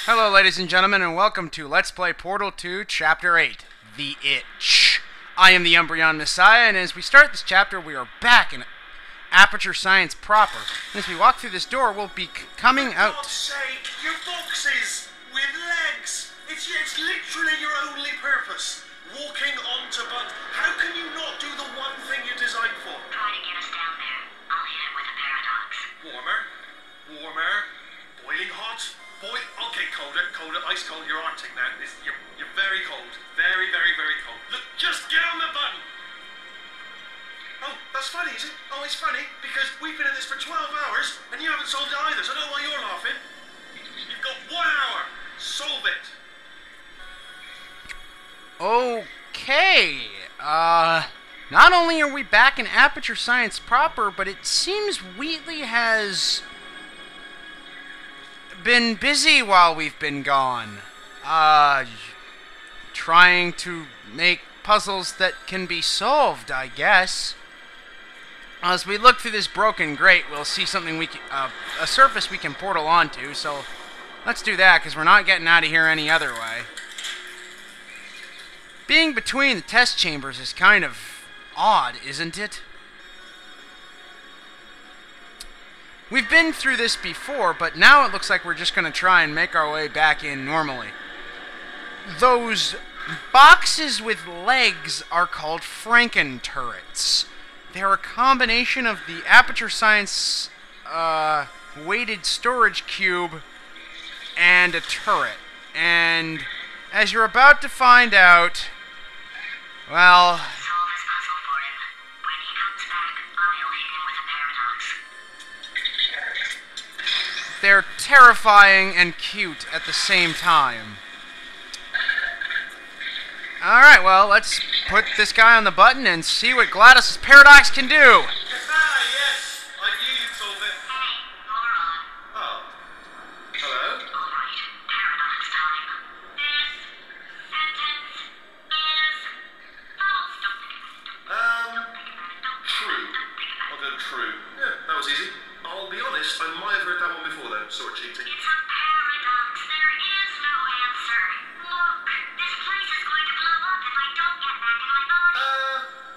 Hello, ladies and gentlemen, and welcome to Let's Play Portal 2, Chapter 8, The Itch. I am the UmbreonMessiah, and as we start this chapter, we are back in Aperture Science proper. And as we walk through this door, we'll be coming out... For God's sake, your boxes with legs. It's literally your only purpose. Walking onto buttons. How can you not do the one thing you're designed for? Try to get us down there. I'll hit it with a paradox. Warmer, boiling hot. Okay, colder, ice cold. You're Arctic now. You're very cold. Very, very, very cold. Look, just get on the button. Oh, that's funny, is it? Oh, it's funny because we've been in this for 12 hours and you haven't solved it either, so I don't know why you're laughing. You've got 1 hour. Solve it. Okay, not only are we back in Aperture Science proper, but it seems Wheatley has been busy while we've been gone. Trying to make puzzles that can be solved, I guess. As we look through this broken grate, we'll see something we can, a surface we can portal onto, so let's do that, because we're not getting out of here any other way. Being between the test chambers is kind of odd, isn't it? We've been through this before, but now it looks like we're just going to try and make our way back in normally. Those boxes with legs are called Franken Turrets. They're a combination of the Aperture Science weighted storage cube and a turret. And as you're about to find out, well... Solve this puzzle for him. When he comes back, I'll hit him with a paradox. They're terrifying and cute at the same time. Alright, well, let's put this guy on the button and see what Gladys' paradox can do. Yes, I knew you'd solve it. Hey, moron. Oh. Hello? Alright, paradox time. This sentence is false. True. I'll go true. Yeah, that was easy. I'll be honest, I might have heard that one before though, sort of cheating. It's a paradox. There is no answer. Look, this place is going to blow up if I don't get back in my body.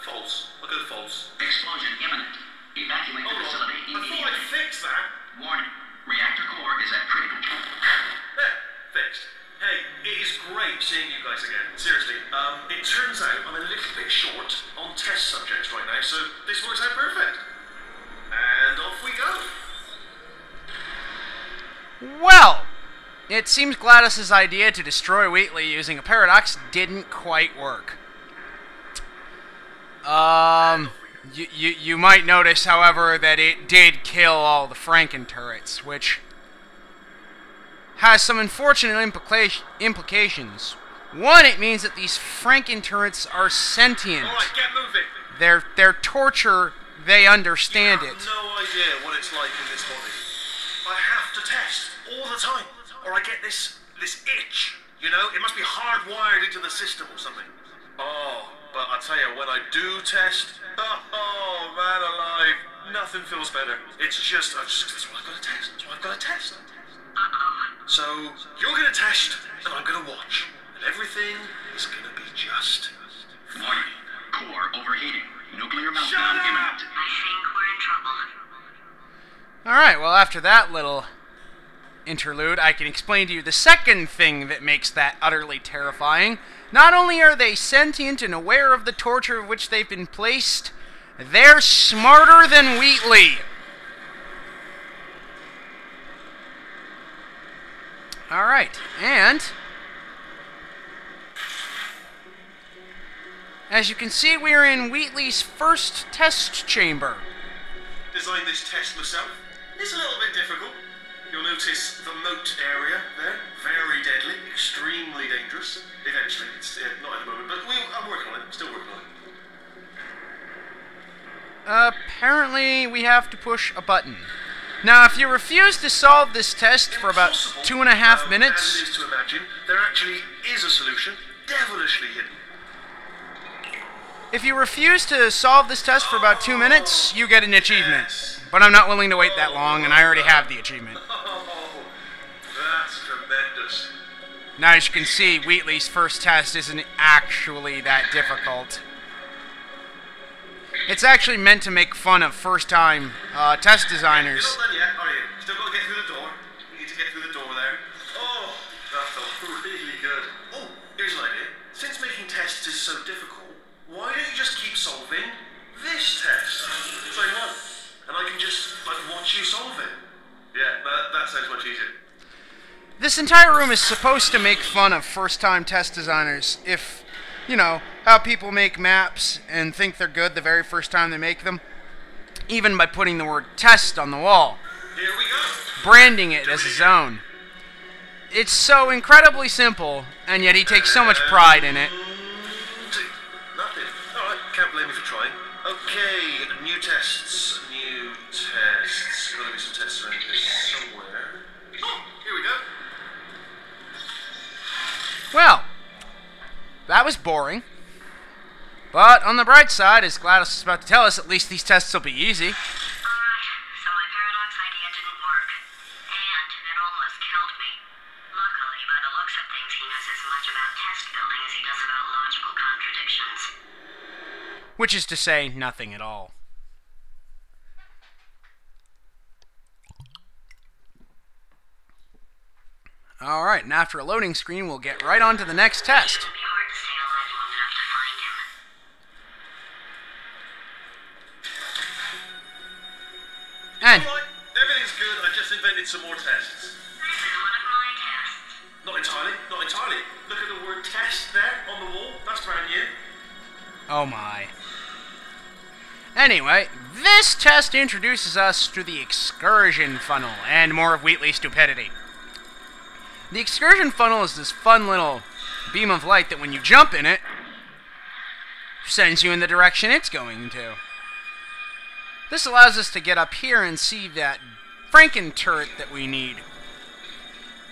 False. I'll go false. Explosion imminent. Evacuate the facility I thought immediately. I'd fix that. Warning. Reactor core is at critical. There, fixed. Hey, it is great seeing you guys again. Seriously, it turns out I'm a little bit short on test subjects right now, so this works out perfect. And off we go. Well, it seems Gladys' idea to destroy Wheatley using a paradox didn't quite work. You might notice, however, that it did kill all the Franken Turrets, which has some unfortunate implications. One, it means that these Franken Turrets are sentient. Alright, get moving. Their torture, they understand You it. have no idea what it's like in this body. I have to test all the time, or I get this itch. You know, it must be hardwired into the system or something. Oh, but I tell you, when I do test, oh man alive, nothing feels better. It's just, that's what I've got to test. That's what I've got to test. So you're gonna test, and I'm gonna watch, and everything is gonna be just Warning. Core overheating. Nuclear Shut meltdown up! imminent. I think we're in trouble. Alright, well, after that little interlude, I can explain to you the second thing that makes that utterly terrifying. Not only are they sentient and aware of the torture of which they've been placed, they're smarter than Wheatley. Alright, and as you can see, we're in Wheatley's first test chamber. Designed this test myself. It's a little bit difficult. You'll notice the moat area there. Very deadly, extremely dangerous. Eventually, it's not at the moment, but I'm working on it. Still working on it. Apparently, we have to push a button. Now, if you refuse to solve this test for about Impossible. 2.5 minutes... As it is to imagine, there actually is a solution, devilishly hidden. If you refuse to solve this test for about 2 minutes, you get an achievement. But I'm not willing to wait that long, and I already have the achievement. Oh, that's tremendous. Yes. Now, as you can see, Wheatley's first test isn't actually that difficult. It's actually meant to make fun of first-time test designers. You're not done yet, are you? Still got to get through the door. You need to get through the door there. Oh, that felt really good. Oh, here's an idea. Since making tests is so difficult, why don't you just keep solving this test? Same one. And I can just, like, watch you solve it. Yeah, that sounds much easier. This entire room is supposed to make fun of first-time test designers. If, you know, how people make maps and think they're good the very first time they make them. Even by putting the word test on the wall. Here we go. Branding it as his own. It's so incredibly simple, and yet he takes so much pride in it. Nothing. Alright, can't blame me for trying. Okay, new tests. New tests. Gotta be some tests around here somewhere. Oh, here we go. Well, that was boring. But on the bright side, as Gladys is about to tell us, at least these tests will be easy. Alright, so my paradox idea didn't work. And it almost killed me. Luckily, by the looks of things, he knows as much about test building as he does about logical contradictions. Which is to say, nothing at all. Alright, and after a loading screen, we'll get right on to the next test. It'll be hard to stay alive long enough to find him. And Alright, everything's good. I just invented some more tests. This is one of my tests. Not entirely, not entirely. Look at the word test there on the wall. That's brand new. oh my. Anyway, this test introduces us to the Excursion Funnel, and more of Wheatley's stupidity. The Excursion Funnel is this fun little beam of light that when you jump in it, sends you in the direction it's going to. This allows us to get up here and see that Franken turret that we need.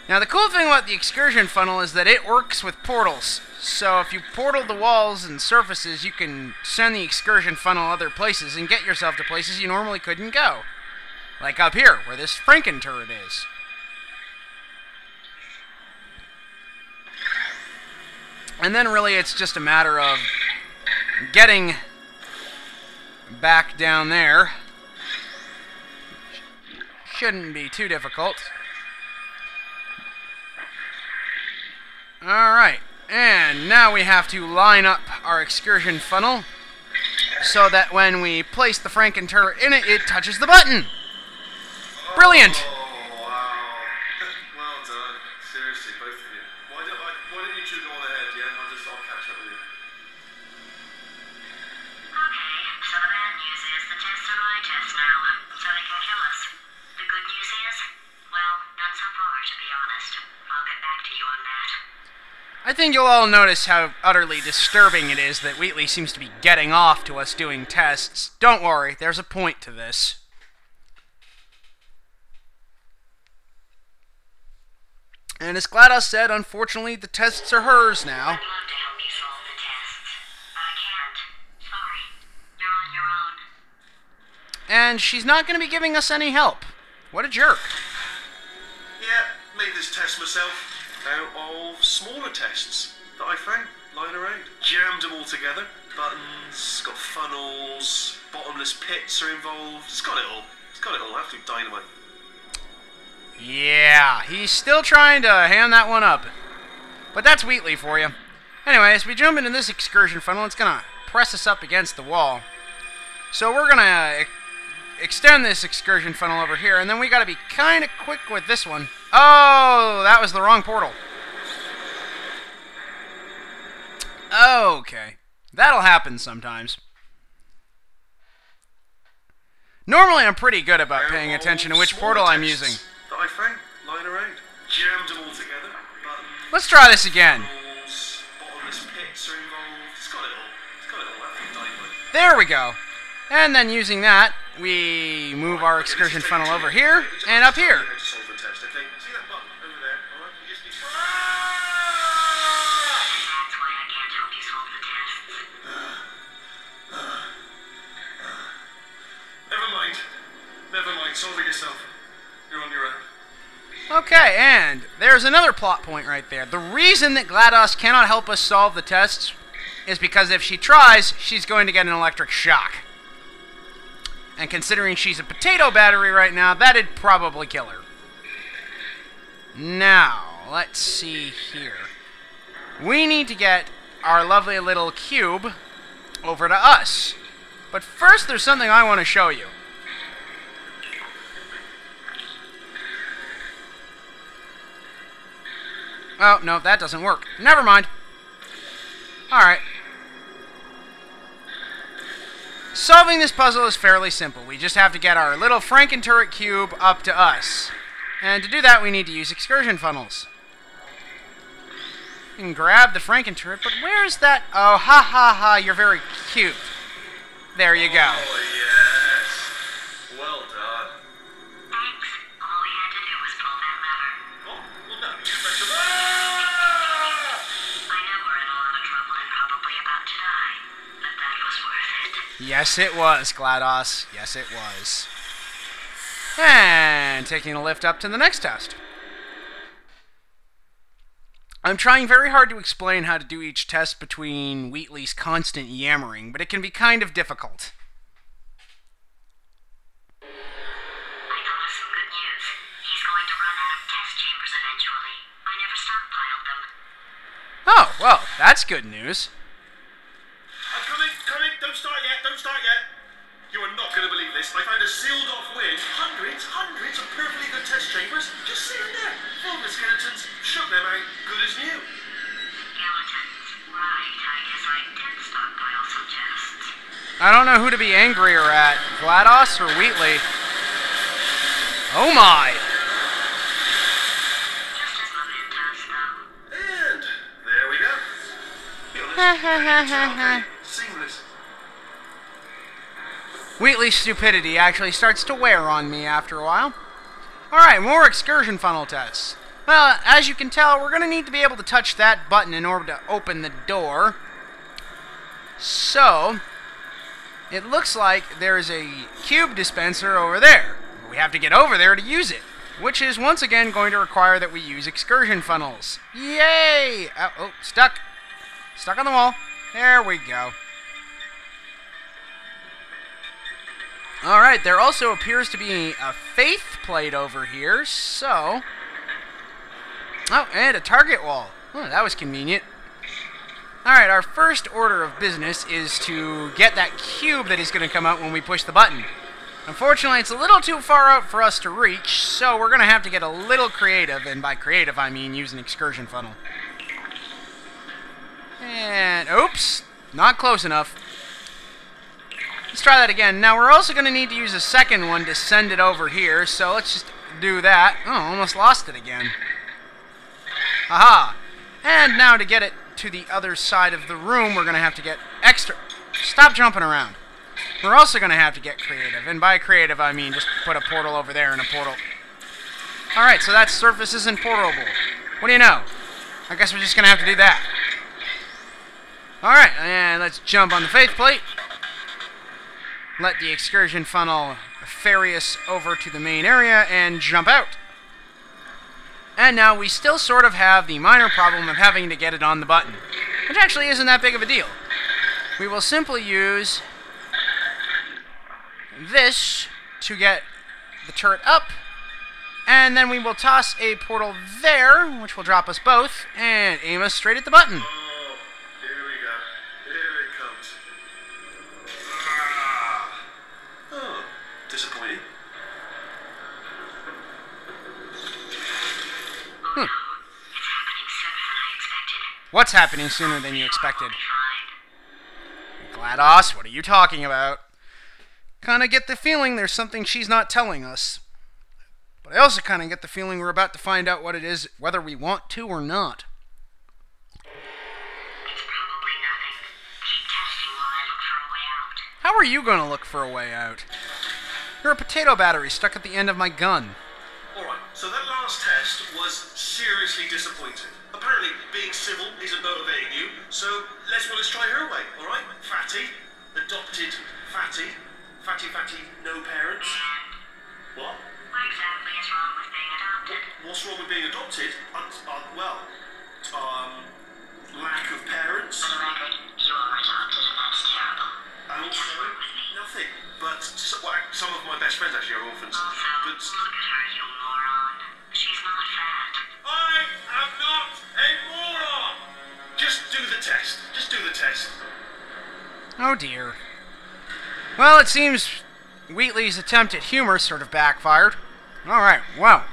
Now the cool thing about the Excursion Funnel is that it works with portals. So if you portal the walls and surfaces, you can send the Excursion Funnel other places and get yourself to places you normally couldn't go. Like up here, where this Franken turret is. And then really it's just a matter of getting back down there. Shouldn't be too difficult. Alright, and now we have to line up our Excursion Funnel so that when we place the Franken turret in it, it touches the button. Brilliant! Oh, wow. Well done. Seriously, both of you. Why don't you two go on ahead, yeah? I'll catch up with you. Okay, so the bad news is the tests are my tests now, so they can kill us. The good news is, well, none so far, to be honest. I'll get back to you on that. I think you'll all notice how utterly disturbing it is that Wheatley seems to be getting off to us doing tests. Don't worry, there's a point to this. And as GLaDOS said, unfortunately, the tests are hers now. I'd love to help you solve the tests, but I can't. Sorry. You're on your own. And she's not going to be giving us any help. What a jerk. Yeah, made this test myself out of smaller tests that I found lying around. Jammed them all together. Buttons, got funnels, bottomless pits are involved. It's got it all. It's got it all. Absolute dynamite. Yeah, he's still trying to hand that one up. But that's Wheatley for you. Anyway, as we jump into this Excursion Funnel, it's going to press us up against the wall. So we're going to extend this Excursion Funnel over here, and then we got to be kind of quick with this one. Oh, that was the wrong portal. Okay, that'll happen sometimes. Normally I'm pretty good about paying attention to which portal I'm using. That I found lying around. Jammed them all together. Buttons, Let's try this again. funnels, bottomless pits are involved. It's got it all. It's got it all. Absolute dynamite. There we go. And then using that, we move our Excursion Funnel over here and up here. See that button over there? Alright, you just need to... That's why I can't help you solve the tests. Never mind. Never mind. Solve it yourself. You're on your own. Okay, and there's another plot point right there. The reason that GLaDOS cannot help us solve the tests is because if she tries, she's going to get an electric shock. And considering she's a potato battery right now, that'd probably kill her. Now, let's see here. We need to get our lovely little cube over to us. But first, there's something I want to show you. Oh, no, that doesn't work. Never mind. Alright. Solving this puzzle is fairly simple. We just have to get our little Franken Turret cube up to us. And to do that, we need to use Excursion Funnels. You can grab the Franken Turret, but where's that? Oh, ha ha ha, you're very cute. There you go. Oh, yes. Well done. Thanks. All we had to do was pull that lever. Oh, well, no. Special. I know we're in a lot of trouble and probably about to die, but that was worth it. Yes, it was, GLaDOS. Yes, it was. And taking a lift up to the next test. I'm trying very hard to explain how to do each test between Wheatley's constant yammering, but it can be kind of difficult. I thought of some good news. He's going to run out of test chambers eventually. I never stockpiled them. Oh, well, that's good news. I'm coming. Don't start yet. You are not going to believe this. I found a sealed-off wing. Hundreds of perfectly good test chambers just sitting there. Filled with skeletons. Shook them out. Good as new. Skeletons. Right, I guess I did stockpile some tests. I don't know who to be angrier at, GLaDOS or Wheatley. Oh my! Just as momentous, though. And there we go. Okay. Seamless. Wheatley's stupidity actually starts to wear on me after a while. Alright, more Excursion Funnel tests. Well, as you can tell, we're going to need to be able to touch that button in order to open the door. So, it looks like there's a cube dispenser over there. We have to get over there to use it, which is once again going to require that we use Excursion Funnels. Yay! Oh, stuck. Stuck on the wall. There we go. Alright, there also appears to be a faith plate over here, so... Oh, and a target wall. Oh, that was convenient. Alright, our first order of business is to get that cube that is going to come out when we push the button. Unfortunately, it's a little too far out for us to reach, so we're going to have to get a little creative, and by creative I mean use an Excursion Funnel. And, oops, not close enough. Let's try that again. Now, we're also going to need to use a second one to send it over here, so let's just do that. Oh, almost lost it again. Aha! And now to get it to the other side of the room, we're going to have to get extra... Stop jumping around. We're also going to have to get creative, and by creative I mean just put a portal over there and a portal... Alright, so that surface isn't portable. What do you know? I guess we're just going to have to do that. Alright, and let's jump on the faith plate. Let the Excursion Funnel ferry us over to the main area and jump out. And now we still sort of have the minor problem of having to get it on the button, which actually isn't that big of a deal. We will simply use this to get the turret up, and then we will toss a portal there, which will drop us both, and aim us straight at the button. Oh, here we go. Here it comes. Oh, disappointing. Oh no, it's happening sooner than I expected. What's happening sooner than you expected? Fine. GLaDOS, what are you talking about? Kinda get the feeling there's something she's not telling us. But I also kinda get the feeling we're about to find out what it is, whether we want to or not. It's probably nothing. Keep testing while I look for a way out. How are you gonna look for a way out? You're a potato battery stuck at the end of my gun. Alright, so that last test was seriously disappointing. Apparently, being civil isn't motivating you, so let's try her way, alright? Fatty, adopted Fatty, no parents. And What? what exactly is wrong with being adopted? What's wrong with being adopted? Well, lack of parents. For the record, you are adopted, and that's terrible. And Just also, work with me. nothing. But some of my best friends actually are orphans. Also, But look at her, you moron. She's not fat. I am not a moron! Just do the test. Just do the test. Oh dear. Well, it seems Wheatley's attempt at humor sort of backfired. Alright, well.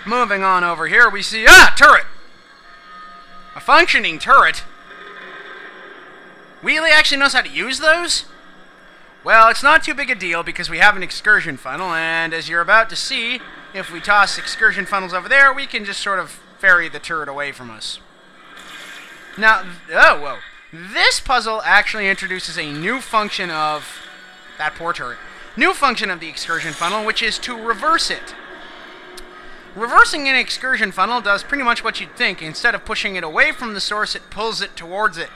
Moving on over here, we see... turret! A functioning turret? Wheatley actually knows how to use those? Well, it's not too big a deal because we have an excursion funnel, and as you're about to see, if we toss excursion funnels over there, we can just sort of ferry the turret away from us. Now, whoa. This puzzle actually introduces a new function of... that poor turret. New function of the excursion funnel, which is to reverse it. Reversing an excursion funnel does pretty much what you'd think. Instead of pushing it away from the source, it pulls it towards it,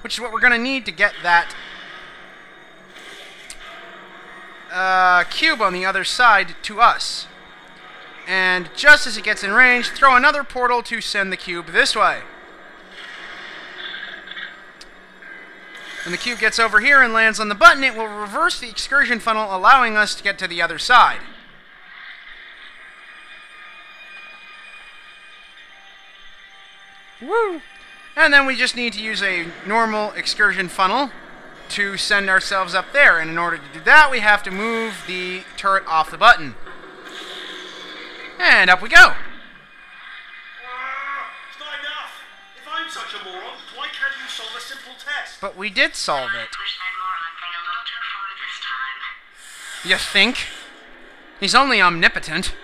which is what we're going to need to get that cube on the other side to us. And just as it gets in range, throw another portal to send the cube this way. When the cube gets over here and lands on the button, it will reverse the excursion funnel, allowing us to get to the other side. Woo! And then we just need to use a normal excursion funnel to send ourselves up there. And in order to do that, we have to move the turret off the button. And up we go. It's not enough. If I'm such a moron, why can't you solve a simple test? But we did solve I it. pushed that moron thing a little too far this time. You think? He's only omnipotent.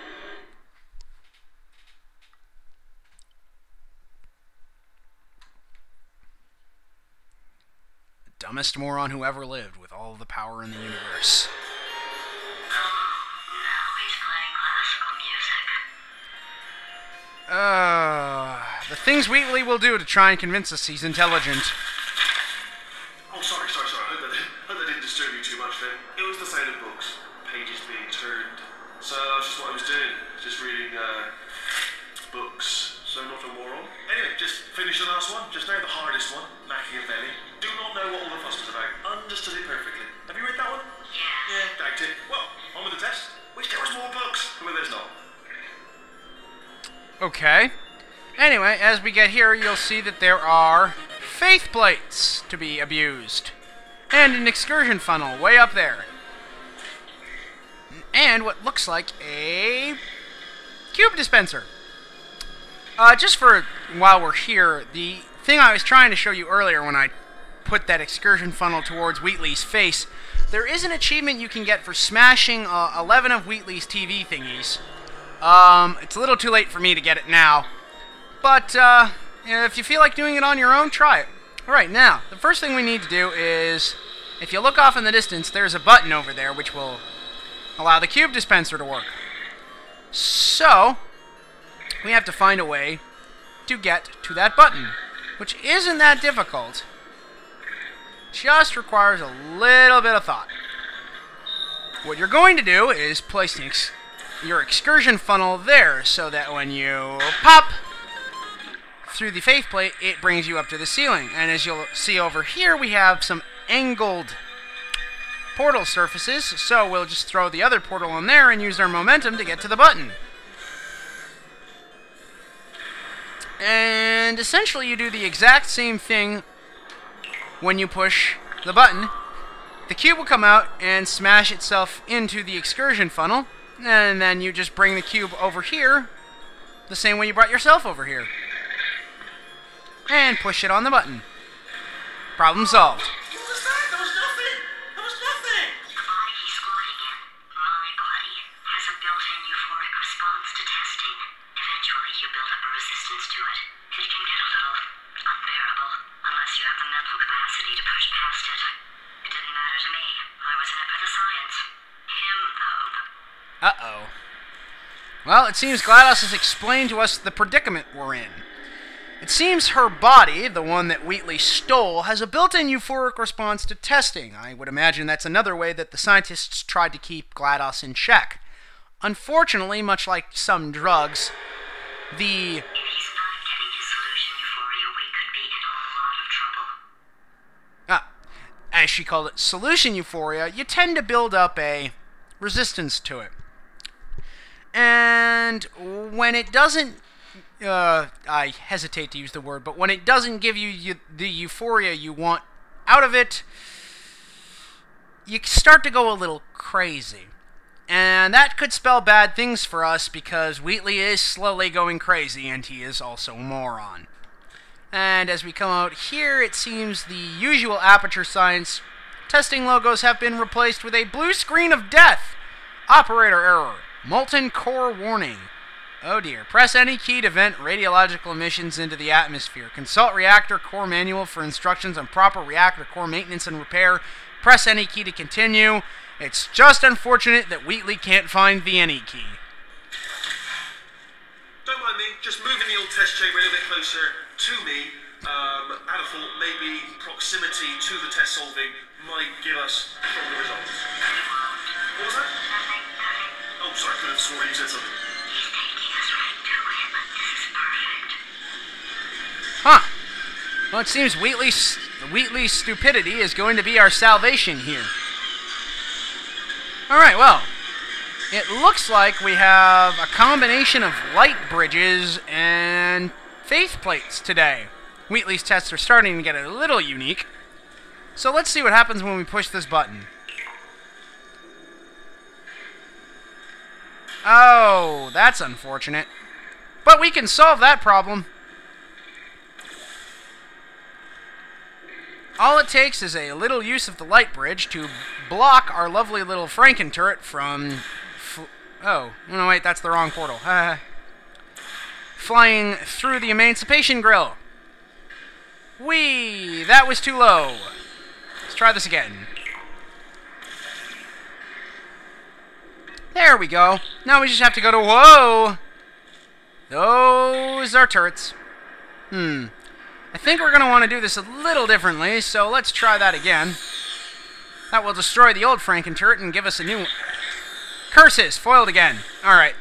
Dumbest moron who ever lived, with all the power in the universe. Now he's playing classical music. The things Wheatley will do to try and convince us he's intelligent. Oh, sorry. I hope that didn't disturb you too much then. It was the sound of books, pages being turned. So that's just what I was doing. Just reading, books. So not a moron. Anyway, just finish the last one. Just now the hardest one, Machiavelli. Do not know what all the fuss was about. Understood it perfectly. Have you read that one? Yes. Yeah, doubt it. Well, on with the test. Wish there was more books. Well, there's not. Okay. Anyway, as we get here, you'll see that there are faith plates to be abused. And an excursion funnel way up there. And what looks like a cube dispenser. Just for while we're here, the thing I was trying to show you earlier when I put that excursion funnel towards Wheatley's face, there is an achievement you can get for smashing 11 of Wheatley's TV thingies. It's a little too late for me to get it now, but if you feel like doing it on your own, try it. Alright, now, the first thing we need to do is, if you look off in the distance, there's a button over there which will allow the cube dispenser to work. So, we have to find a way to get to that button, which isn't that difficult. Just requires a little bit of thought. What you're going to do is place your excursion funnel there so that when you pop through the faith plate, it brings you up to the ceiling. And as you'll see over here, we have some angled portal surfaces, so we'll just throw the other portal in there and use our momentum to get to the button. And essentially you do the exact same thing when you push the button. The cube will come out and smash itself into the excursion funnel, and then you just bring the cube over here the same way you brought yourself over here. And push it on the button. Problem solved. What was that? There was nothing. There was nothing. The body he's squatting in, my body, has a built-in euphoric response to testing. Eventually you build up a resistance to it. It can get a little unbearable unless you have the mental capacity to push past it. It didn't matter to me. I was in it for the science. Him, though. Uh-oh. Well, it seems GLaDOS has explained to us the predicament we're in. It seems her body, the one that Wheatley stole, has a built-in euphoric response to testing. I would imagine that's another way that the scientists tried to keep GLaDOS in check. Unfortunately, much like some drugs, the... If he's not getting his solution euphoria, we could be in a lot of trouble. as she called it, solution euphoria, you tend to build up a resistance to it. And when it doesn't, I hesitate to use the word, but when it doesn't give you the euphoria you want out of it, you start to go a little crazy. And that could spell bad things for us because Wheatley is slowly going crazy and he is also a moron. And as we come out here, it seems the usual Aperture Science testing logos have been replaced with a blue screen of death. Operator error. Molten core warning. Oh dear. Press any key to vent radiological emissions into the atmosphere. Consult reactor core manual for instructions on proper reactor core maintenance and repair. Press any key to continue. It's just unfortunate that Wheatley can't find the any key. Don't mind me, just moving the old test chamber a little bit closer to me. I had a thought maybe proximity to the test solving might give us stronger results. What was that? Oh, sorry, I could have sworn you said something. He's taking us right to him. This is perfect. Huh. Well, it seems Wheatley's stupidity is going to be our salvation here. Alright, well, it looks like we have a combination of light bridges and faith plates today. Wheatley's tests are starting to get a little unique. So let's see what happens when we push this button. Oh, that's unfortunate. But we can solve that problem. All it takes is a little use of the light bridge to block our lovely little Franken turret from... oh, no wait, that's the wrong portal. Flying through the emancipation grill. Whee! That was too low. Let's try this again. There we go. Now we just have to go to... whoa! Those are turrets. I think we're going to want to do this a little differently, so let's try that again. That will destroy the old Franken turret and give us a new one. Curses! Foiled again. Alright.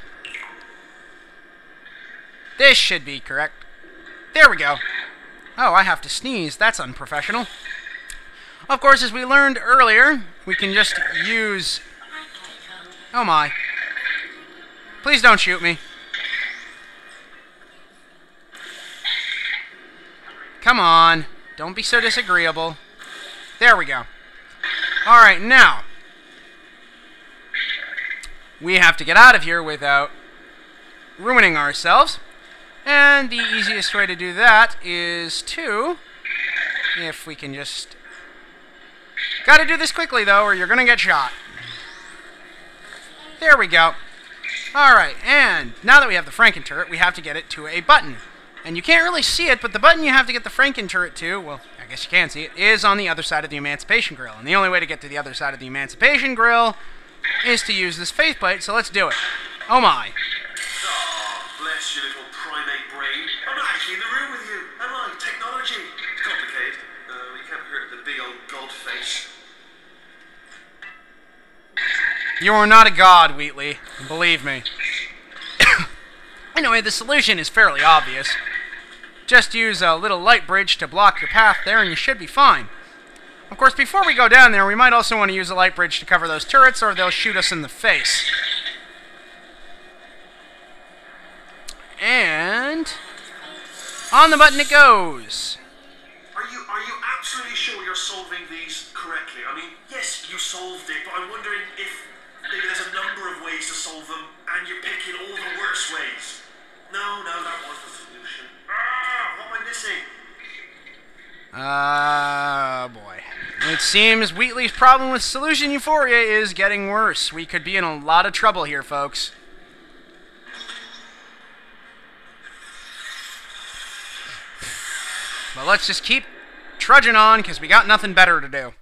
This should be correct. There we go. Oh, I have to sneeze. That's unprofessional. Of course, as we learned earlier, we can just use... oh my. Please don't shoot me. Come on. Don't be so disagreeable. There we go. Alright, now. We have to get out of here without ruining ourselves. And the easiest way to do that is to... if we can just... gotta do this quickly, though, or you're gonna get shot. There we go. Alright, and now that we have the Franken turret, we have to get it to a button. And you can't really see it, but the button you have to get the Franken turret to, well, I guess you can see it, is on the other side of the Emancipation Grill. And the only way to get to the other side of the Emancipation Grill is to use this faceplate, so let's do it. Oh my. Oh, bless your little primate brain. I'm not actually in the room with you, am I? Technology. It's complicated. We can't hurt the big old god face. You are not a god, Wheatley. Believe me. Anyway, the solution is fairly obvious. Just use a little light bridge to block your path there and you should be fine. Of course, before we go down there, we might also want to use a light bridge to cover those turrets or they'll shoot us in the face. And... on the button it goes. Are you absolutely sure you're solving these correctly? I mean, yes, you solved it, but I'm wondering if maybe there's a number of ways to solve them and you're picking all the worst ways. No, that was the solution. What am I missing? Boy. It seems Wheatley's problem with solution euphoria is getting worse. We could be in a lot of trouble here, folks. But let's just keep trudging on, because we got nothing better to do.